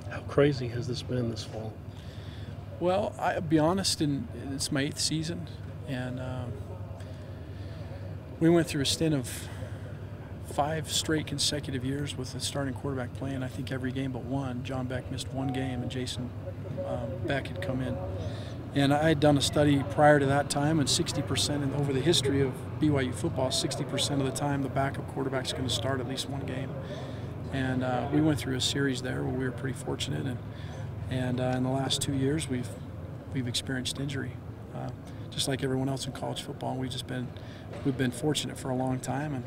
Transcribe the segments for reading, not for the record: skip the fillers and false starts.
How crazy has this been this fall? Well, I'll be honest, it's my 8th season, and we went through a stint of 5 straight consecutive years with the starting quarterback playing, I think, every game but one. John Beck missed one game, and Jason Beck had come in. And I had done a study prior to that time, and 60% over the history of BYU football, 60% of the time the backup quarterback's going to start at least one game. And we went through a series there where we were pretty fortunate, and in the last 2 years we've experienced injury, just like everyone else in college football. We've been fortunate for a long time,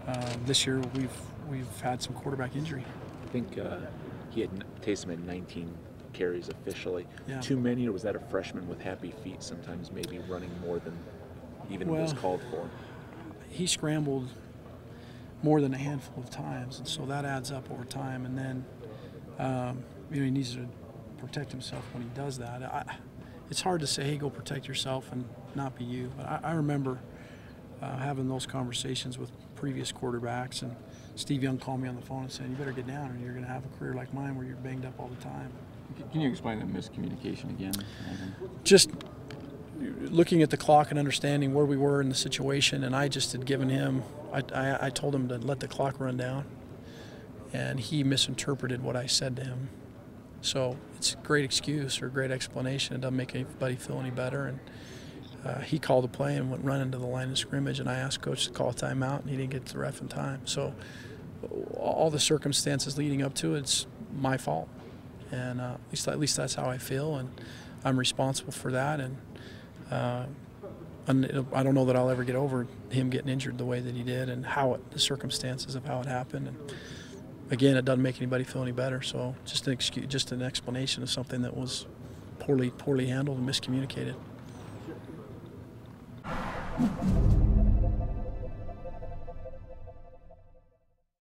and this year we've had some quarterback injury. I think Taysom had 19 carries officially. Yeah. Too many, or was that a freshman with happy feet sometimes maybe running more than even was called for? He scrambled more than a handful of times, and so that adds up over time. And then he needs to protect himself when he does that. It's hard to say, hey, go protect yourself and not be you. But I remember having those conversations with previous quarterbacks, and Steve Young called me on the phone and said, you better get down or you're going to have a career like mine where you're banged up all the time. Can you explain the miscommunication again? Just looking at the clock and understanding where we were in the situation, and I just had given him, I told him to let the clock run down, and he misinterpreted what I said to him. So it's a great excuse or a great explanation. It doesn't make anybody feel any better. And he called a play and went running to the line of scrimmage, and I asked Coach to call a timeout, and he didn't get to the ref in time. So all the circumstances leading up to it's my fault. And at least that's how I feel, and I'm responsible for that. And I don't know that I'll ever get over him getting injured the way that he did, and the circumstances of how it happened. And again, it doesn't make anybody feel any better. So just an excuse, just an explanation of something that was poorly handled and miscommunicated.